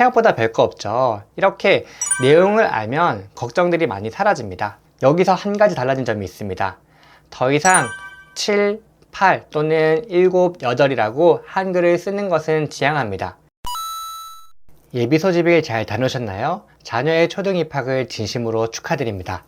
생각보다 별거 없죠. 이렇게 내용을 알면 걱정들이 많이 사라집니다. 여기서 한 가지 달라진 점이 있습니다. 더 이상 7, 8 또는 7, 8이라고 한글을 쓰는 것은 지양합니다. 예비 소집일 잘 다녀오셨나요? 자녀의 초등 입학을 진심으로 축하드립니다.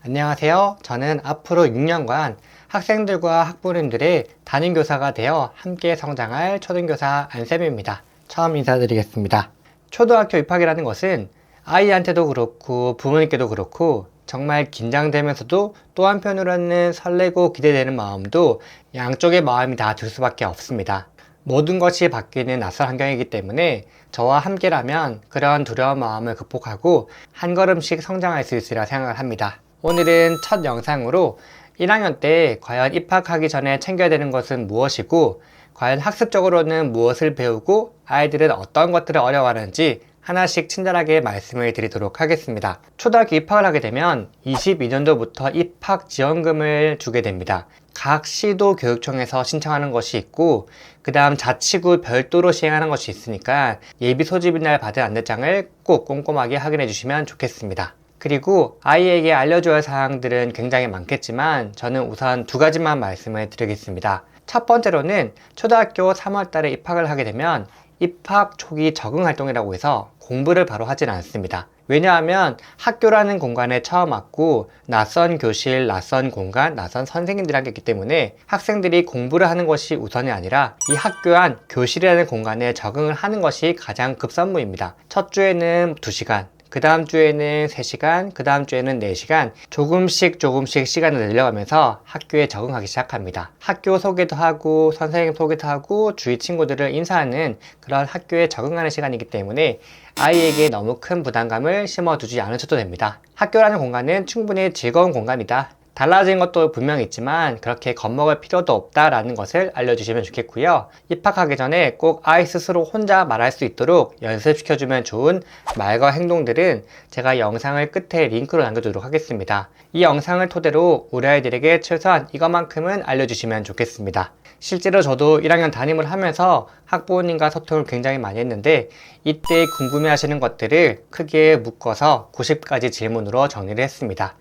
안녕하세요. 저는 앞으로 6년간 학생들과 학부모님들의 담임교사가 되어 함께 성장할 초등교사 안쌤입니다. 처음 인사드리겠습니다. 초등학교 입학이라는 것은 아이한테도 그렇고 부모님께도 그렇고 정말 긴장되면서도 또 한편으로는 설레고 기대되는 마음도 양쪽의 마음이 다 들 수밖에 없습니다. 모든 것이 바뀌는 낯선 환경이기 때문에 저와 함께라면 그런 두려운 마음을 극복하고 한 걸음씩 성장할 수 있으리라 생각을 합니다. 오늘은 첫 영상으로 1학년 때 과연 입학하기 전에 챙겨야 되는 것은 무엇이고 과연 학습적으로는 무엇을 배우고 아이들은 어떤 것들을 어려워하는지 하나씩 친절하게 말씀을 드리도록 하겠습니다. 초등학교 입학을 하게 되면 22년도부터 입학 지원금을 주게 됩니다. 각 시도 교육청에서 신청하는 것이 있고 그 다음 자치구 별도로 시행하는 것이 있으니까 예비 소집일 날 받은 안내장을 꼭 꼼꼼하게 확인해 주시면 좋겠습니다. 그리고 아이에게 알려줘야 할 사항들은 굉장히 많겠지만 저는 우선 두 가지만 말씀을 드리겠습니다. 첫 번째로는 초등학교 3월 달에 입학을 하게 되면 입학 초기 적응 활동이라고 해서 공부를 바로 하진 않습니다. 왜냐하면 학교라는 공간에 처음 왔고 낯선 교실, 낯선 공간, 낯선 선생님들이랑 있기 때문에 학생들이 공부를 하는 것이 우선이 아니라 이 학교 안 교실이라는 공간에 적응을 하는 것이 가장 급선무입니다. 첫 주에는 2시간, 그 다음 주에는 3시간, 그 다음 주에는 4시간 조금씩 시간을 늘려가면서 학교에 적응하기 시작합니다. 학교 소개도 하고 선생님 소개도 하고 주위 친구들을 인사하는 그런 학교에 적응하는 시간이기 때문에 아이에게 너무 큰 부담감을 심어두지 않으셔도 됩니다. 학교라는 공간은 충분히 즐거운 공간이다. 달라진 것도 분명히 있지만 그렇게 겁먹을 필요도 없다라는 것을 알려주시면 좋겠고요. 입학하기 전에 꼭 아이 스스로 혼자 말할 수 있도록 연습시켜주면 좋은 말과 행동들은 제가 영상을 끝에 링크로 남겨두도록 하겠습니다. 이 영상을 토대로 우리 아이들에게 최소한 이것만큼은 알려주시면 좋겠습니다. 실제로 저도 1학년 담임을 하면서 학부모님과 소통을 굉장히 많이 했는데 이때 궁금해하시는 것들을 크게 묶어서 90가지 질문으로 정리를 했습니다.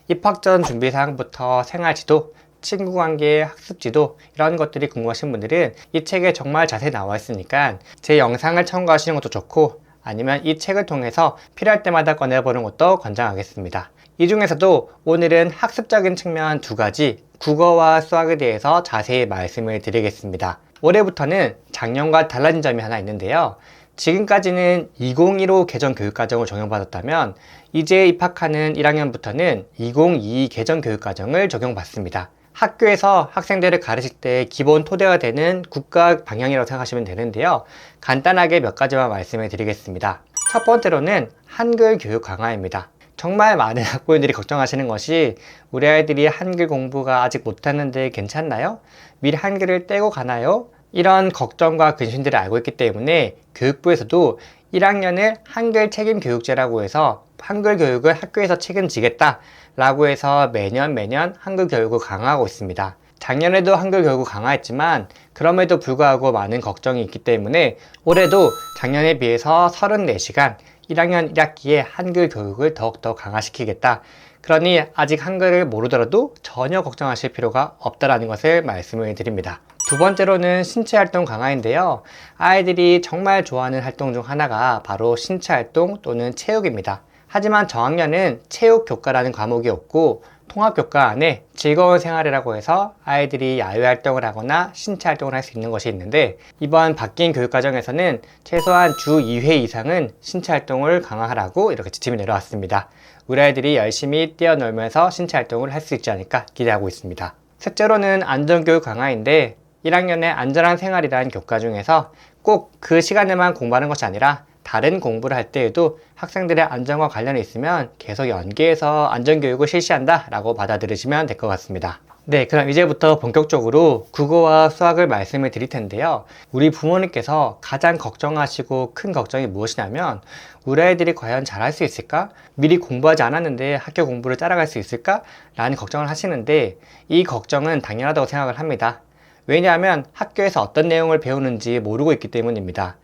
입학 전 준비사항부터 생활지도, 친구관계, 학습지도 이런 것들이 궁금하신 분들은 이 책에 정말 자세히 나와 있으니까 제 영상을 참고하시는 것도 좋고 아니면 이 책을 통해서 필요할 때마다 꺼내보는 것도 권장하겠습니다. 이 중에서도 오늘은 학습적인 측면 2가지, 국어와 수학에 대해서 자세히 말씀을 드리겠습니다. 올해부터는 작년과 달라진 점이 하나 있는데요. 지금까지는 2015 개정 교육과정을 적용받았다면 이제 입학하는 1학년부터는 2022 개정 교육과정을 적용받습니다. 학교에서 학생들을 가르칠 때 기본 토대가 되는 국가 방향이라고 생각하시면 되는데요. 간단하게 몇 가지만 말씀을 드리겠습니다. 첫 번째로는 한글 교육 강화입니다. 정말 많은 학부모님들이 걱정하시는 것이 우리 아이들이 한글 공부가 아직 못하는데 괜찮나요? 미리 한글을 떼고 가나요? 이런 걱정과 근심들을 알고 있기 때문에 교육부에서도 1학년을 한글 책임 교육제라고 해서 한글 교육을 학교에서 책임지겠다 라고 해서 매년 한글 교육을 강화하고 있습니다. 작년에도 한글 교육을 강화했지만 그럼에도 불구하고 많은 걱정이 있기 때문에 올해도 작년에 비해서 34시간 1학년 1학기에 한글 교육을 더욱더 강화시키겠다. 그러니 아직 한글을 모르더라도 전혀 걱정하실 필요가 없다라는 것을 말씀을 드립니다. 두 번째로는 신체활동 강화인데요. 아이들이 정말 좋아하는 활동 중 하나가 바로 신체활동 또는 체육입니다. 하지만 저학년은 체육교과라는 과목이 없고 통합교과 안에 즐거운 생활이라고 해서 아이들이 야외활동을 하거나 신체활동을 할 수 있는 것이 있는데 이번 바뀐 교육과정에서는 최소한 주 2회 이상은 신체활동을 강화하라고 이렇게 지침이 내려왔습니다. 우리 아이들이 열심히 뛰어놀면서 신체활동을 할 수 있지 않을까 기대하고 있습니다. 셋째로는 안전교육 강화인데 1학년의 안전한 생활이라는 교과 중에서 꼭 그 시간에만 공부하는 것이 아니라 다른 공부를 할 때에도 학생들의 안전과 관련이 있으면 계속 연계해서 안전교육을 실시한다 라고 받아들이시면 될 것 같습니다. 네, 그럼 이제부터 본격적으로 국어와 수학을 말씀을 드릴 텐데요. 우리 부모님께서 가장 걱정하시고 큰 걱정이 무엇이냐면 우리 아이들이 과연 잘할 수 있을까? 미리 공부하지 않았는데 학교 공부를 따라갈 수 있을까? 라는 걱정을 하시는데 이 걱정은 당연하다고 생각을 합니다. 왜냐하면 학교에서 어떤 내용을 배우는지 모르고 있기 때문입니다.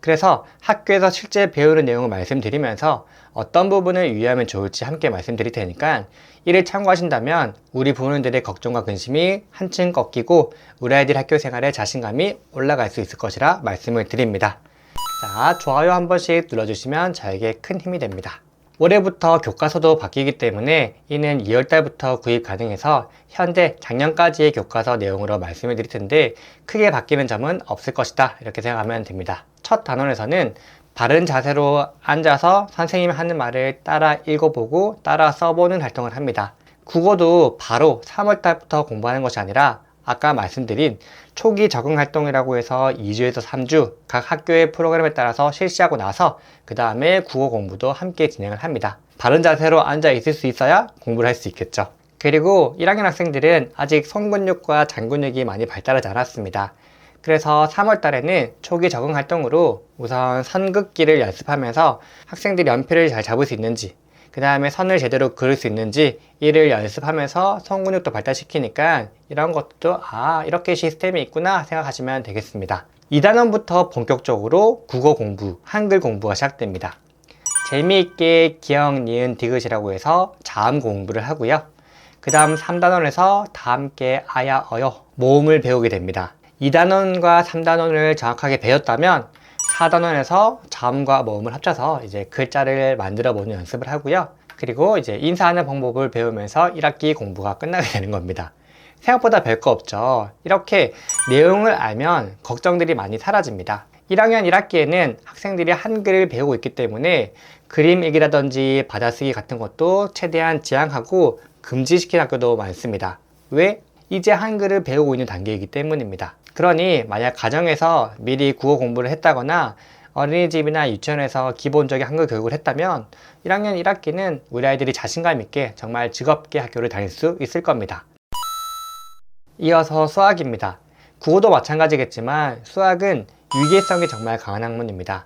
그래서 학교에서 실제 배우는 내용을 말씀드리면서 어떤 부분을 유의하면 좋을지 함께 말씀드릴 테니까 이를 참고하신다면 우리 부모님들의 걱정과 근심이 한층 꺾이고 우리 아이들 학교 생활에 자신감이 올라갈 수 있을 것이라 말씀을 드립니다. 자, 좋아요 한 번씩 눌러주시면 저에게 큰 힘이 됩니다. 올해부터 교과서도 바뀌기 때문에 이는 2월달부터 구입 가능해서 현재 작년까지의 교과서 내용으로 말씀을 드릴 텐데 크게 바뀌는 점은 없을 것이다 이렇게 생각하면 됩니다. 첫 단원에서는 바른 자세로 앉아서 선생님이 하는 말을 따라 읽어보고 따라 써보는 활동을 합니다. 국어도 바로 3월달부터 공부하는 것이 아니라 아까 말씀드린 초기 적응 활동이라고 해서 2주에서 3주 각 학교의 프로그램에 따라서 실시하고 나서 그 다음에 국어 공부도 함께 진행을 합니다. 바른 자세로 앉아 있을 수 있어야 공부를 할 수 있겠죠. 그리고 1학년 학생들은 아직 손 근육과 장 근육이 많이 발달하지 않았습니다. 그래서 3월 달에는 초기 적응 활동으로 우선 선긋기를 연습하면서 학생들이 연필을 잘 잡을 수 있는지 그 다음에 선을 제대로 그을 수 있는지 이를 연습하면서 손 근육도 발달시키니까 이런 것도 이렇게 시스템이 있구나 생각하시면 되겠습니다. 2단원부터 본격적으로 국어 공부, 한글 공부가 시작됩니다. 재미있게 기억, 니은, 디귿이라고 해서 자음 공부를 하고요. 그 다음 3단원에서 다 함께 아야, 어여, 모음을 배우게 됩니다. 2단원과 3단원을 정확하게 배웠다면 4단원에서 자음과 모음을 합쳐서 이제 글자를 만들어 보는 연습을 하고요. 그리고 이제 인사하는 방법을 배우면서 1학기 공부가 끝나게 되는 겁니다. 생각보다 별거 없죠. 이렇게 내용을 알면 걱정들이 많이 사라집니다. 1학년 1학기에는 학생들이 한글을 배우고 있기 때문에 그림 읽기라든지 받아쓰기 같은 것도 최대한 지양하고 금지시킨 학교도 많습니다. 왜? 이제 한글을 배우고 있는 단계이기 때문입니다. 그러니 만약 가정에서 미리 국어 공부를 했다거나 어린이집이나 유치원에서 기본적인 한글 교육을 했다면 1학년 1학기는 우리 아이들이 자신감 있게 정말 즐겁게 학교를 다닐 수 있을 겁니다. 이어서 수학입니다. 국어도 마찬가지겠지만 수학은 위계성이 정말 강한 학문입니다.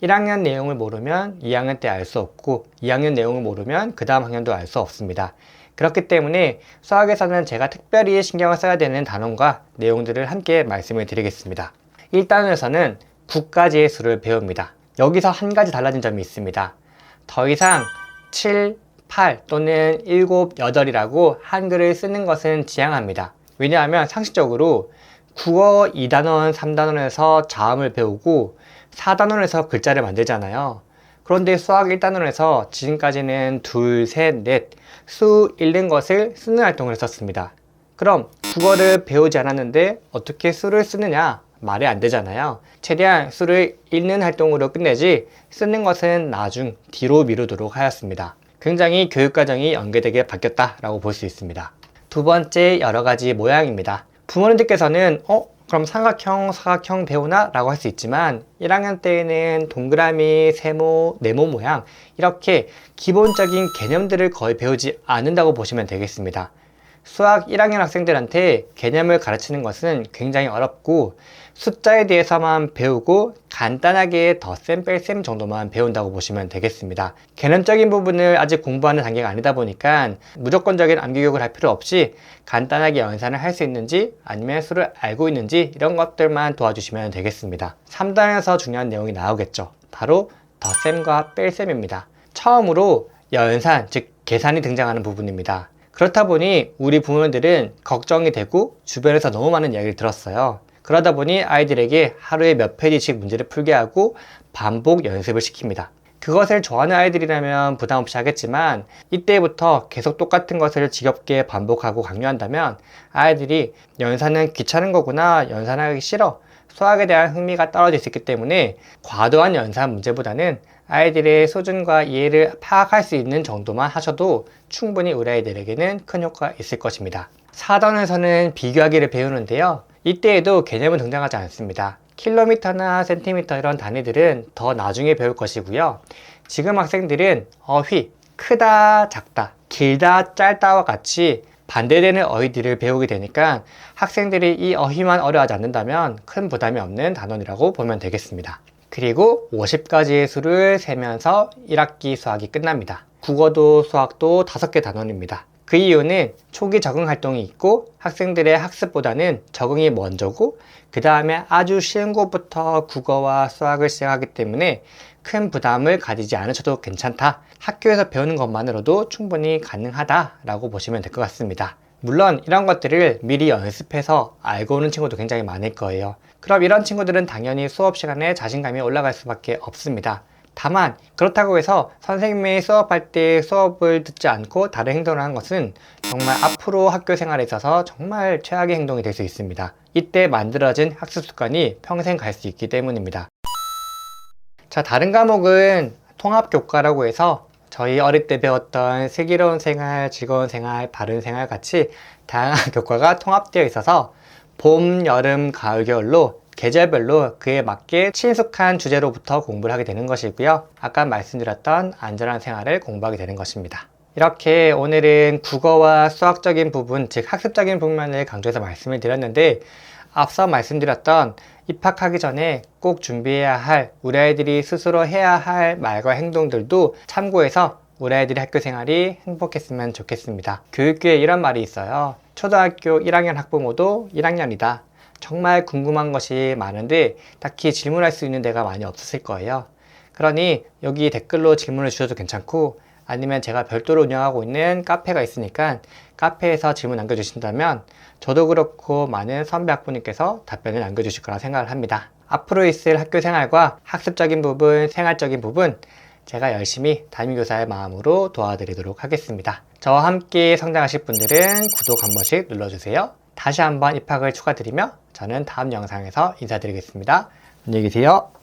1학년 내용을 모르면 2학년 때 알 수 없고 2학년 내용을 모르면 그 다음 학년도 알 수 없습니다. 그렇기 때문에 수학에서는 제가 특별히 신경을 써야 되는 단원과 내용들을 함께 말씀을 드리겠습니다. 1단원에서는 9가지의 수를 배웁니다. 여기서 한 가지 달라진 점이 있습니다. 더 이상 7, 8 또는 7, 8이라고 한글을 쓰는 것은 지양합니다. 왜냐하면 상식적으로 국어 2단원, 3단원에서 자음을 배우고 4단원에서 글자를 만들잖아요. 그런데 수학 1단원에서 지금까지는 둘, 셋, 넷 수 읽는 것을 쓰는 활동을 했었습니다. 그럼 국어를 배우지 않았는데 어떻게 수를 쓰느냐? 말이 안 되잖아요. 최대한 수를 읽는 활동으로 끝내지 쓰는 것은 나중 뒤로 미루도록 하였습니다. 굉장히 교육과정이 연계되게 바뀌었다라고 볼 수 있습니다. 두 번째, 여러 가지 모양입니다. 부모님들께서는 그럼 삼각형, 사각형 배우나? 라고 할 수 있지만 1학년 때에는 동그라미, 세모, 네모 모양 이렇게 기본적인 개념들을 거의 배우지 않는다고 보시면 되겠습니다. 수학 1학년 학생들한테 개념을 가르치는 것은 굉장히 어렵고 숫자에 대해서만 배우고 간단하게 덧셈 뺄셈 정도만 배운다고 보시면 되겠습니다. 개념적인 부분을 아직 공부하는 단계가 아니다 보니까 무조건적인 암기교육을 할 필요 없이 간단하게 연산을 할 수 있는지 아니면 수를 알고 있는지 이런 것들만 도와주시면 되겠습니다. 3단에서 중요한 내용이 나오겠죠. 바로 덧셈과 뺄셈입니다. 처음으로 연산, 즉 계산이 등장하는 부분입니다. 그렇다 보니 우리 부모님들은 걱정이 되고 주변에서 너무 많은 이야기를 들었어요. 그러다 보니 아이들에게 하루에 몇 페이지씩 문제를 풀게 하고 반복 연습을 시킵니다. 그것을 좋아하는 아이들이라면 부담 없이 하겠지만 이때부터 계속 똑같은 것을 지겹게 반복하고 강요한다면 아이들이 연산은 귀찮은 거구나, 연산하기 싫어, 수학에 대한 흥미가 떨어질 수 있기 때문에 과도한 연산 문제보다는 아이들의 수준과 이해를 파악할 수 있는 정도만 하셔도 충분히 우리 아이들에게는 큰 효과가 있을 것입니다. 4단에서는 비교하기를 배우는데요. 이때에도 개념은 등장하지 않습니다. 킬로미터나 센티미터 이런 단위들은 더 나중에 배울 것이고요. 지금 학생들은 어휘, 크다, 작다, 길다, 짧다와 같이 반대되는 어휘들을 배우게 되니까 학생들이 이 어휘만 어려워하지 않는다면 큰 부담이 없는 단원이라고 보면 되겠습니다. 그리고 50가지의 수를 세면서 1학기 수학이 끝납니다. 국어도 수학도 5개 단원입니다. 그 이유는 초기 적응 활동이 있고 학생들의 학습보다는 적응이 먼저고 그 다음에 아주 쉬운 것부터 국어와 수학을 시작하기 때문에 큰 부담을 가지지 않으셔도 괜찮다. 학교에서 배우는 것만으로도 충분히 가능하다라고 보시면 될 것 같습니다. 물론 이런 것들을 미리 연습해서 알고 오는 친구도 굉장히 많을 거예요. 그럼 이런 친구들은 당연히 수업 시간에 자신감이 올라갈 수밖에 없습니다. 다만 그렇다고 해서 선생님이 수업할 때 수업을 듣지 않고 다른 행동을 하는 것은 정말 앞으로 학교 생활에 있어서 정말 최악의 행동이 될 수 있습니다. 이때 만들어진 학습 습관이 평생 갈 수 있기 때문입니다. 자, 다른 과목은 통합교과라고 해서 저희 어릴 때 배웠던 슬기로운 생활, 즐거운 생활, 바른 생활 같이 다양한 교과가 통합되어 있어서 봄, 여름, 가을, 겨울로 계절별로 그에 맞게 친숙한 주제로부터 공부를 하게 되는 것이고요. 아까 말씀드렸던 안전한 생활을 공부하게 되는 것입니다. 이렇게 오늘은 국어와 수학적인 부분, 즉 학습적인 부분만을 강조해서 말씀을 드렸는데 앞서 말씀드렸던 입학하기 전에 꼭 준비해야 할 우리 아이들이 스스로 해야 할 말과 행동들도 참고해서 우리 아이들의 학교 생활이 행복했으면 좋겠습니다. 교육계에 이런 말이 있어요. 초등학교 1학년 학부모도 1학년이다. 정말 궁금한 것이 많은데 딱히 질문할 수 있는 데가 많이 없었을 거예요. 그러니 여기 댓글로 질문을 주셔도 괜찮고 아니면 제가 별도로 운영하고 있는 카페가 있으니까 카페에서 질문 남겨주신다면 저도 그렇고 많은 선배 학부모님께서 답변을 남겨주실 거라 생각을 합니다. 앞으로 있을 학교 생활과 학습적인 부분, 생활적인 부분 제가 열심히 담임교사의 마음으로 도와드리도록 하겠습니다. 저와 함께 성장하실 분들은 구독 한 번씩 눌러주세요. 다시 한번 입학을 축하드리며 저는 다음 영상에서 인사드리겠습니다. 안녕히 계세요.